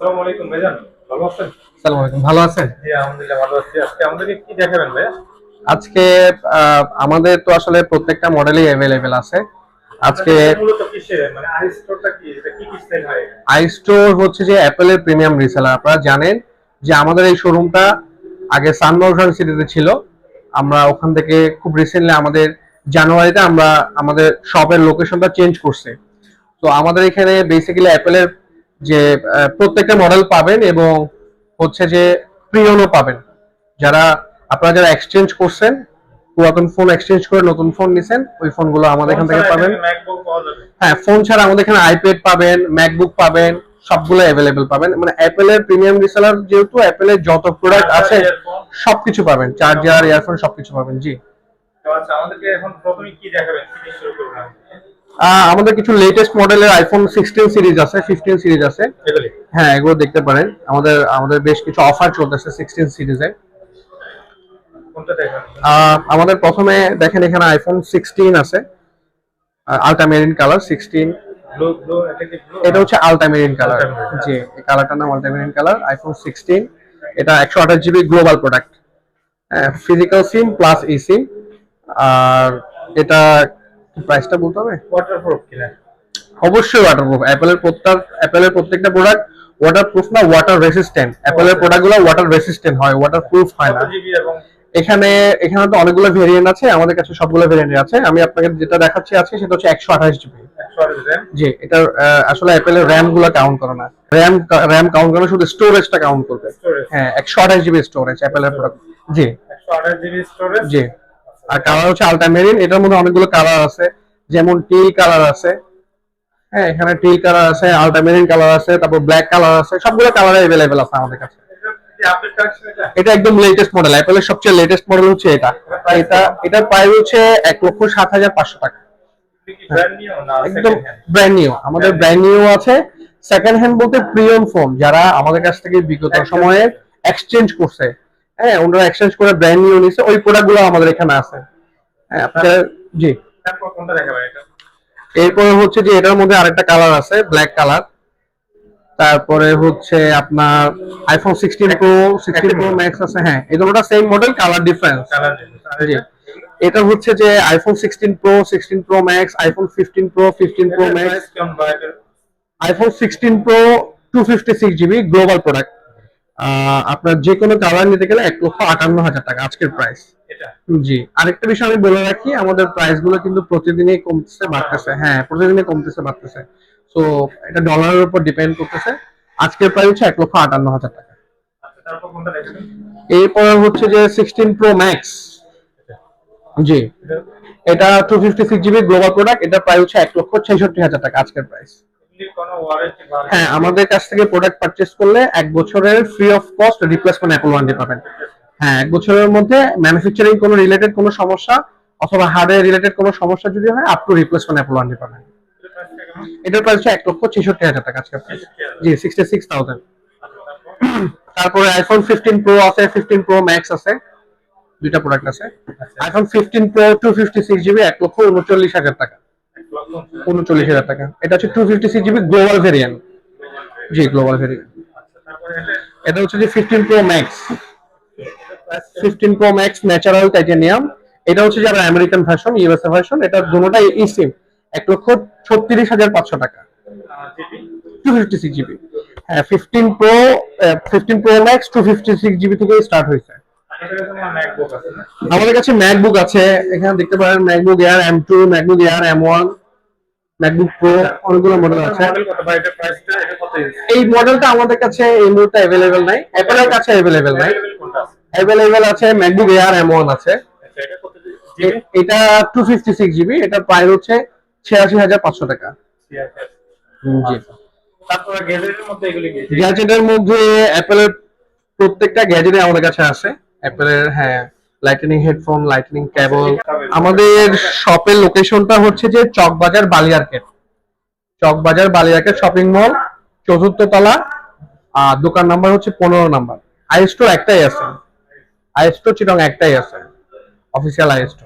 আসসালামু আলাইকুম ভাইজান, ভালো আছেন? আসসালামু আলাইকুম, ভালো আছেন? জি আলহামদুলিল্লাহ ভালো আছি। আজকে আমাদেরকে কি দেখাবেন ভাইয়া? আজকে আমাদের তো আসলে প্রত্যেকটা মডেলই অ্যাভেলেবেল আছে। আজকে আপনাদের এটা মূলত কিসের মানে আইস্টোরটা কি? এটা কি কি স্টাইল হয়? আইস্টোর হচ্ছে যে অ্যাপেলের প্রিমিয়াম রিসেলার। আপনারা জানেন যে আমাদের এই শোরুমটা আগে সানমাউন্ট সিটিতে ছিল। আমরা ওখান থেকে খুব রিসেন্টলি আমাদের জানুয়ারিতে আমরা আমাদের শপের লোকেশনটা চেঞ্জ করছি। তো আমাদের এখানে বেসিক্যালি অ্যাপেলের যে প্রত্যেকটা মডেল পাবেন এবং হচ্ছে যে প্রিয়নও পাবেন। যারা যারা এক্সচেঞ্জ করছেন, পুরাতন ফোন এক্সচেঞ্জ করে নতুন ফোন নিছেন, ওই ফোনগুলো আমাদের ফোন এখান থেকে ছাড়া পাবেন। এখানে ম্যাকবুক পাওয়া যাবে? হ্যাঁ, ফোন ছাড়া আমাদের এখানে আইপ্যাড পাবেন, ম্যাকবুক পাবেন, সবগুলো অ্যাভেলেবেল পাবেন। মানে অ্যাপেলের প্রিমিয়াম রিসেলার যেহেতু অ্যাপেলের যত প্রোডাক্ট আছে ইয়ারফোন সবকিছু পাবেন, চার্জার, ইয়ারফোন সবকিছু পাবেন। জি, তো আচ্ছা আমাদেরকে এখন প্রথমে কি দেখাবেন? কি দিয়ে শুরু করবেন? আমাদের কিছু লেটেস্ট মডেলের আইফোন 16 সিরিজ আছে, 15 সিরিজ আছে। এগুলি হ্যাঁ, এগুলো দেখতে পারেন। আমাদের আমাদের বেশ কিছু অফার চলতেছে 16 সিরিজে। কোনটা দেখাবেন? আমাদের প্রথমে দেখেন এখানে আইফোন 16 আছে, আলট্রামেরিন কালার 16। ব্লু ব্লু এটা কি ব্লু? এটা হচ্ছে আলট্রামেরিন কালার। Ultramarine, জি, এই কালারটার নাম আলট্রামেরিন কালার, আইফোন 16। এটা 128 GB global product, physical SIM plus e SIM. আর এটা প্রাইসটা বলতে হবে? ওয়াটারপ্রুফ কিনা? অবশ্যই ওয়াটারপ্রুফ। অ্যাপেলের প্রত্যেকটা প্রোডাক্ট ওয়াটারপ্রুফ না, ওয়াটার রেসিস্ট্যান্ট। অ্যাপেলের প্রোডাক্টগুলো ওয়াটার রেসিস্ট্যান্ট হয়, ওয়াটারপ্রুফ হয় কত না। জিবি এবং এখানে এখানে তো অনেকগুলো ভেরিয়েন্ট আছে, আমাদের কাছে সবগুলো ভেরিয়েন্ট আছে। আমি আপনাকে যেটা দেখাচ্ছি আজকে সেটা হচ্ছে 128 জিবি। 128 র্যাম? জি, এটা আসলে অ্যাপেলের র্যাম গুলো কাউন্ট করে না। র্যাম কাউন্ট করে না, শুধু স্টোরেজটা কাউন্ট করবে। স্টোরেজ হ্যাঁ, 128 জিবি স্টোরেজ অ্যাপেলের প্রোডাক্ট। জি 128 জিবি স্টোরেজ। জি। আর কালার হচ্ছে আলট্রামেরিন। এটার মধ্যে অনেকগুলো কালার আছে, যেমন টিল কালার আছে। হ্যাঁ, এখানে টিল কালার আছে, আলট্রামেরিন কালার আছে, তারপর ব্ল্যাক কালার আছে। সবগুলো কালার অ্যাভেলেবেল আছে আমাদের কাছে। এটা কি আপডেট কালেকশন এটা? এটা একদম লেটেস্ট মডেল, অ্যাপেলের সবচেয়ে লেটেস্ট মডেল হচ্ছে এটা। এটার প্রাইস হচ্ছে 1,07,500 টাকা। এটা কি ব্র্যান্ড নিউ না একদম সেকেন্ড হ্যান্ড? ব্র্যান্ড নিউ, আমাদের ব্র্যান্ড নিউ আছে। সেকেন্ড হ্যান্ড বলতে প্রিয়ন ফোন যারা আমাদের কাছ থেকে বিগত সময়ে এক্সচেঞ্জ করছে, হ্যাঁ, ওনারা এক্সচেঞ্জ করে ব্র্যান্ড নিউ নিছে, ওই প্রোডাক্টগুলো আমাদের এখানে আছে। হ্যাঁ, আপনারা জি। তারপর কোনটা দেখাবেন এটা? এরপরে হচ্ছে যে এটার মধ্যে আরেকটা কালার আছে, ব্ল্যাক কালার। তারপরে হচ্ছে আপনার আইফোন 16 প্রো ম্যাক্স আছে। হ্যাঁ, এই দুটোটা same model, colour difference. Colour নেই আর জি, এটা? এটা হচ্ছে যে iPhone 16 pro, 16 pro max, iPhone 15 pro, 15 pro এটার ম্যাক্স। প্রাইস কেমন বা এটা? IPhone 16 pro 256 GB global product. আপনার যে কোনো কালার নিতে গেলে 1,58,000 টাকা আজকের প্রাইস। এটা জি, আরেকটা বিষয় আমি বলে রাখি, আমাদের প্রাইস গুলো কিন্তু প্রতিদিনই কমতেছে বাড়তেছে। হ্যাঁ, প্রতিদিনই কমতেছে বাড়তেছে। তো এটা ডলারের উপর ডিপেন্ড করতেছে। আজকের প্রাইস হচ্ছে 1,58,000 টাকা। আচ্ছা তারপর কোনটা দেখাবেন? এরপর হচ্ছে যে 16 প্রো ম্যাক্স। জি, এটা এটা 256 জিবি গ্লোবাল প্রোডাক্ট। এটা প্রাইস হচ্ছে 1,66,000 টাকা আজকের প্রাইস। এমনি কোনো ওয়ারেন্টি বা হ্যাঁ, আমাদের কাছ থেকে প্রোডাক্ট পারচেজ করলে 1 বছরের free of cost replacement Apple warranty পাবেন। হ্যাঁ, 1 বছরের মধ্যে ম্যানুফ্যাকচারিং কোনো রিলেটেড কোনো সমস্যা অথবা হার্ডওয়্যার রিলেটেড কোনো সমস্যা যদি হয়, up to replacement Apple warranty পাবেন। এটার প্রাইসটা কেমন? এটার প্রাইস হচ্ছে 1,66,000 টাকা আজকের প্রাইস। 66,000। জি, 66,000। আচ্ছা তারপর তারপরে আইফোন 15 প্রো আছে, 15 প্রো ম্যাক্স আছে, দুইটা প্রোডাক্ট আছে। আচ্ছা আইফোন 15 প্রো 256 জিবি 1,39,000 টাকা। 39,000 টাকা। এটা হচ্ছে 256 জিবি গ্লোবাল ভেরিয়েন্ট। জি, গ্লোবাল ভেরিয়েন্ট। আচ্ছা তারপর এটা এটা হচ্ছে যে 15 প্রো ম্যাক্স। এটার price 15 pro max natural titanium. এটা হচ্ছে যারা আমেরিকান ভার্সন, ইউএসএ ভার্সন। এটা দুটোটাই ই সিম। 1,36,500 টাকা। GB 256 GB. হ্যাঁ, 15 প্রো ম্যাক্স 256 জিবি থেকে স্টার্ট হয়েছে। আমাদের কাছে ম্যাকবুক আছে না? আমাদের কাছে ম্যাকবুক আছে, এখানে দেখতে পারেন MacBook air M2, MacBook air M1, MacBook pro, অনেকগুলো মডেল আছে। মডেল কত বা এটা প্রাইসটা এটা কত ইঞ্চ? এই মডেলটা আমাদের কাছে এই মুহূর্তে অ্যাভেলেবেল নাই, অ্যাপেলের কাছে অ্যাভেলেবেল নাই। अवेलेबल কোনটা আছে? অ্যাভেলেবেল আছে ম্যাকবুক এয়ার M1 আছে। আচ্ছা এটা কত জিবি? এটা 256 জিবি। এটার প্রাইস হচ্ছে 86,500 টাকা। জি। তারপরে গ্যাজেটের মধ্যে এগুলি কি? গ্যাজেটের মধ্যে অ্যাপেলের প্রত্যেকটা গ্যাজেটে আমাদের কাছে আছে। অ্যাপেলের, হ্যাঁ, লাইটনিং হেডফোন, লাইটনিং কেবল। আমাদের শপের লোকেশনটা হচ্ছে যে চকবাজার বালিয়ারকেট শপিং মল, 4th তলা। দোকান নাম্বার হচ্ছে 15 নাম্বার। আইস্টোর একটাই আছে, আইস্টোর চিটং একটাই আছে, অফিসিয়াল আইস্টোর।